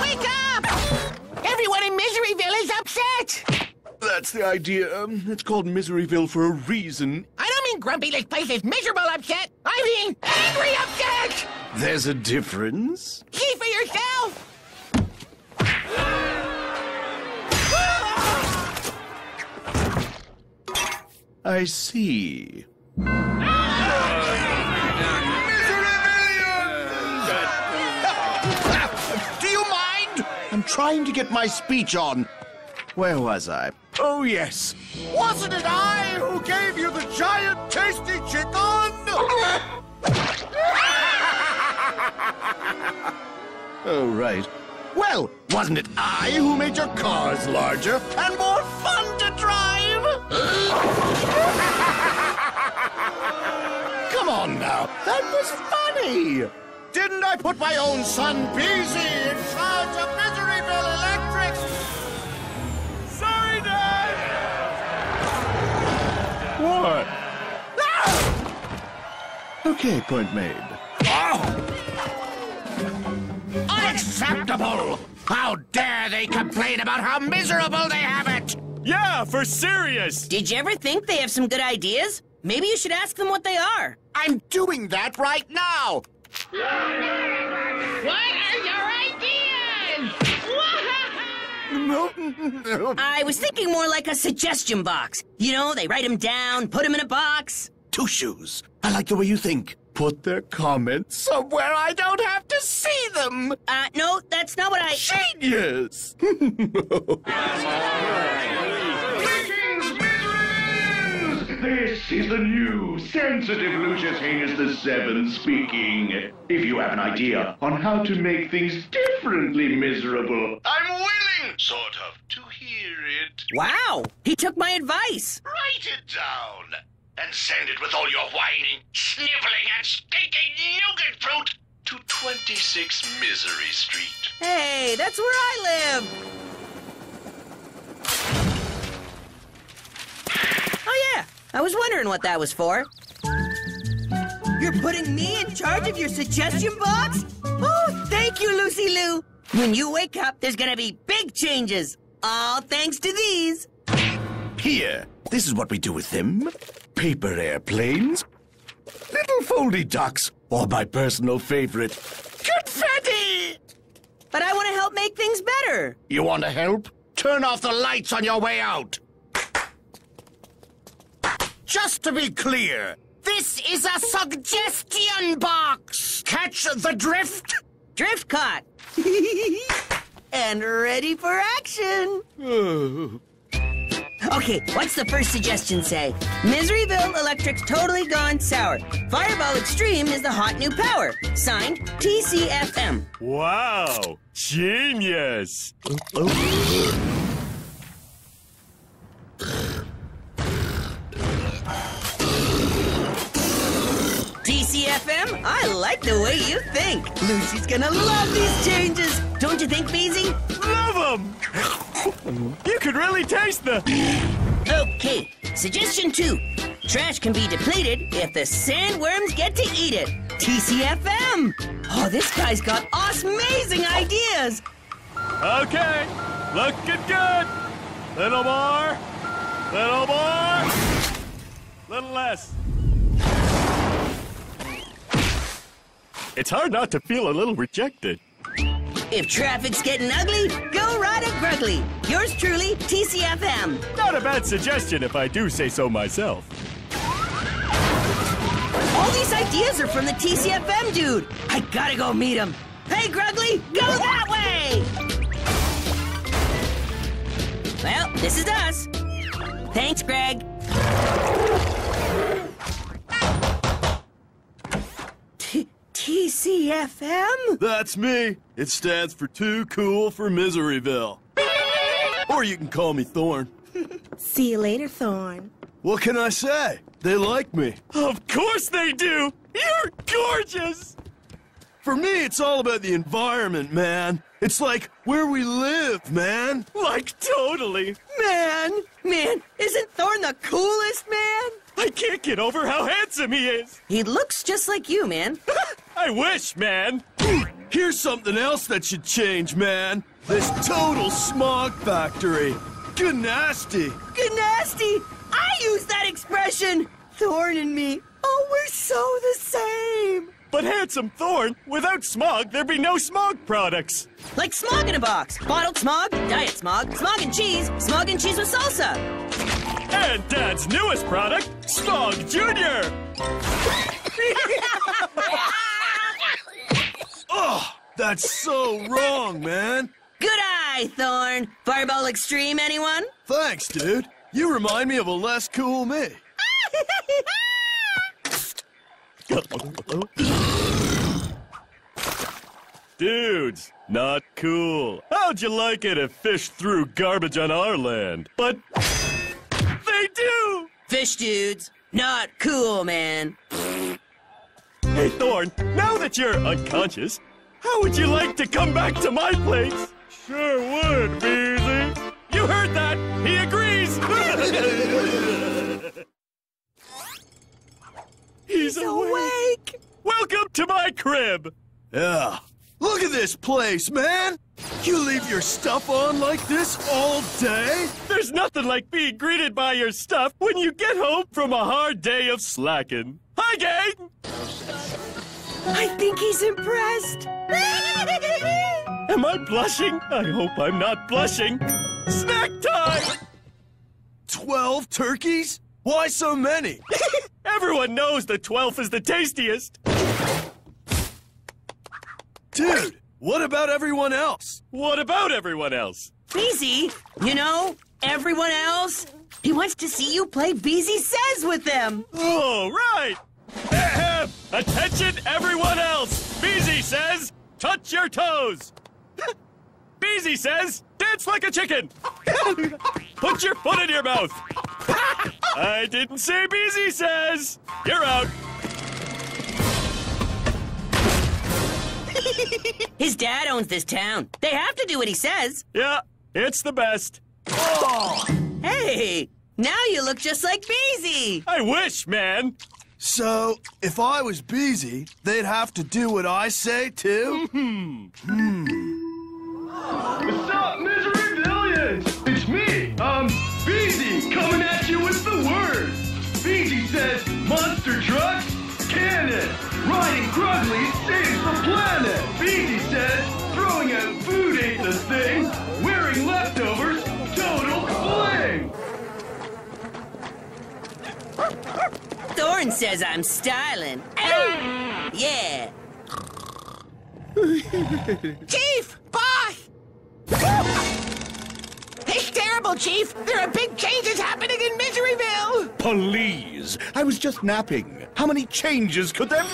Wake up! Everyone in Miseryville is upset! That's the idea. It's called Miseryville for a reason. I don't mean grumpy, this place is miserable upset. I mean angry upset! There's a difference. See for yourself! I see. Do you mind? I'm trying to get my speech on. Where was I? Oh, yes. Wasn't it I who gave you the giant tasty chicken? Oh, right. Well, wasn't it I who made your cars larger and more fun to drive? Come on now, that was funny. Didn't I put my own son Beezy in charge of Miseryville Electric? Sorry, Dad! What? Ah! Okay, point made. Oh! Unacceptable! How dare they complain about how miserable they have it! Yeah, for serious! Did you ever think they have some good ideas? Maybe you should ask them what they are. I'm doing that right now! What are your ideas? No. I was thinking more like a suggestion box. You know, they write them down, put them in a box. Two Shoes. I like the way you think. Put their comments somewhere I don't have to see them. No, that's not what I... Genius! This is the new sensitive Lucius Haynes VII speaking. If you have an idea on how to make things differently miserable, I'm willing, sort of, to hear it. Wow, he took my advice. Write it down and send it with all your whining, sniveling, and stinking nougat fruit to 26 Misery Street. Hey, that's where I live. Oh, yeah. I was wondering what that was for. You're putting me in charge of your suggestion box? Oh, thank you, Lucy Lou. When you wake up, there's gonna be big changes. All thanks to these. Here, this is what we do with them. Paper airplanes, little foldy ducks, or my personal favorite, confetti! But I want to help make things better. You want to help? Turn off the lights on your way out. Just to be clear, this is a suggestion box. Catch the drift? Drift caught. And ready for action. Okay, what's the first suggestion say? Miseryville Electric's totally gone sour. Fireball Extreme is the hot new power. Signed, TCFM. Wow, genius. TCFM, I like the way you think. Lucy's gonna love these changes. Don't you think, Beezy? Love them! You could really taste the... Okay, suggestion 2. Trash can be depleted if the sandworms get to eat it. TCFM! Oh, this guy's got amazing ideas! Okay, looking good. Little more, little less. It's hard not to feel a little rejected. If traffic's getting ugly, go ride a Grugly. Yours truly, TCFM. Not a bad suggestion if I do say so myself. All these ideas are from the TCFM dude. I gotta go meet him. Hey, Grugly, go that way! Well, this is us. Thanks, Greg. TCFM? That's me. It stands for Too Cool for Miseryville. Or you can call me Thorn. See you later, Thorn. What can I say? They like me. Of course they do! You're gorgeous! For me, it's all about the environment, man. It's like where we live, man. Like, totally. Man, isn't Thorn the coolest man? I can't get over how handsome he is. He looks just like you, man. I wish, man. Here's something else that should change, man. This total smog factory. Good nasty. Good nasty! I use that expression! Thorn and me. Oh, we're so the same. But handsome Thorn, without smog, there'd be no smog products. Like smog in a box. Bottled smog, diet smog and cheese with salsa. And Dad's newest product, Smog Junior. Oh, that's so wrong, man. Good eye, Thorn. Fireball Extreme, anyone? Thanks, dude. You remind me of a less cool me. Dudes, not cool. How'd you like it if fish threw garbage on our land? But they do! Fish dudes. Not cool, man. Hey, Thorn, now that you're unconscious, how would you like to come back to my place? Sure would, Beezy. You heard that. He agrees. He's awake. Welcome to my crib. Yeah. Look at this place, man. You leave your stuff on like this all day? There's nothing like being greeted by your stuff when you get home from a hard day of slacking. Hi, gang. I think he's impressed. Am I blushing? I hope I'm not blushing. Snack time! 12 turkeys? Why so many? Everyone knows the 12th is the tastiest. Dude, what about everyone else? What about everyone else? Beezy, you know, everyone else, he wants to see you play Beezy Says with them. Oh, right! Ahem. Attention, everyone else! Beezy says, touch your toes! Beezy says, dance like a chicken! Put your foot in your mouth! I didn't say Beezy says! You're out! His dad owns this town. They have to do what he says. Yeah, it's the best. Oh! Hey, now you look just like Beezy. I wish, man! So, if I was Beezy, they'd have to do what I say, too? What's up, Misery Billions? It's me, Beezy, coming at you with the word. Beezy says monster trucks, cannon. Riding Gruggly saves the planet. Beezy says throwing out food ain't the thing. Wearing leftovers, total bling. Thorn says I'm styling. Yeah. Chief! Boss! It's terrible, Chief! There are big changes happening in Miseryville! Please, I was just napping. How many changes could there...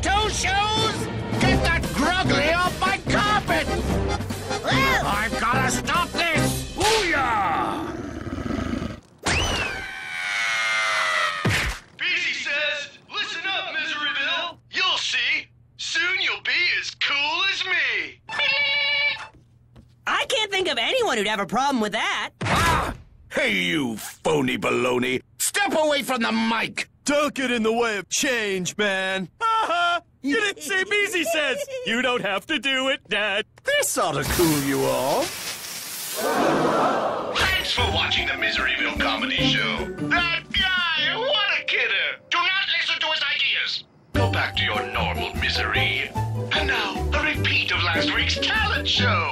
Toe shoes! Get that Gruggly off my carpet! I've gotta stop this! Booyah! Beezy says, listen up, Miseryville. You'll see. Soon you'll be as cool as me. I can't think of anyone who'd have a problem with that. Ah! Hey, you phony baloney. Step away from the mic. Don't get in the way of change, man. Haha! You didn't say Beezy says! You don't have to do it, Dad. This ought to cool you off. Thanks for watching the Miseryville Comedy Show. That guy, what a kidder. Do not listen to his ideas. Go back to your normal misery. And now, a repeat of last week's talent show.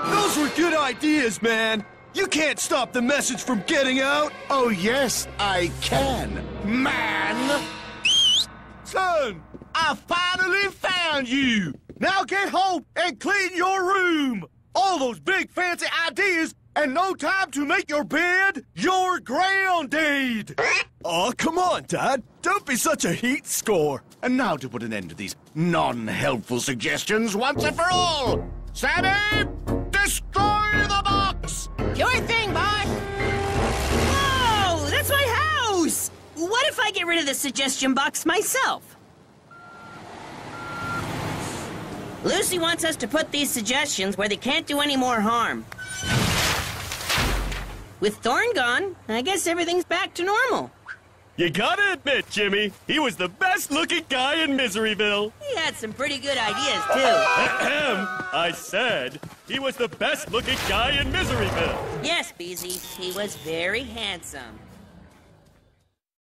Those were good ideas, man. You can't stop the message from getting out. Oh, yes, I can. Man! Son, I finally found you. Now get home and clean your room. All those big fancy ideas and no time to make your bed, you're grounded. Oh, come on, Dad. Don't be such a heat score. And now to put an end to these non-helpful suggestions once and for all. Sammy, destroy the box! Sure thing, boss! Whoa, that's my house! What if I get rid of the suggestion box myself? Lucy wants us to put these suggestions where they can't do any more harm. With Thorn gone, I guess everything's back to normal. You gotta admit, Jimmy, he was the best-looking guy in Miseryville. He had some pretty good ideas, too. Ahem. I said he was the best-looking guy in Miseryville. Yes, Beezy, he was very handsome.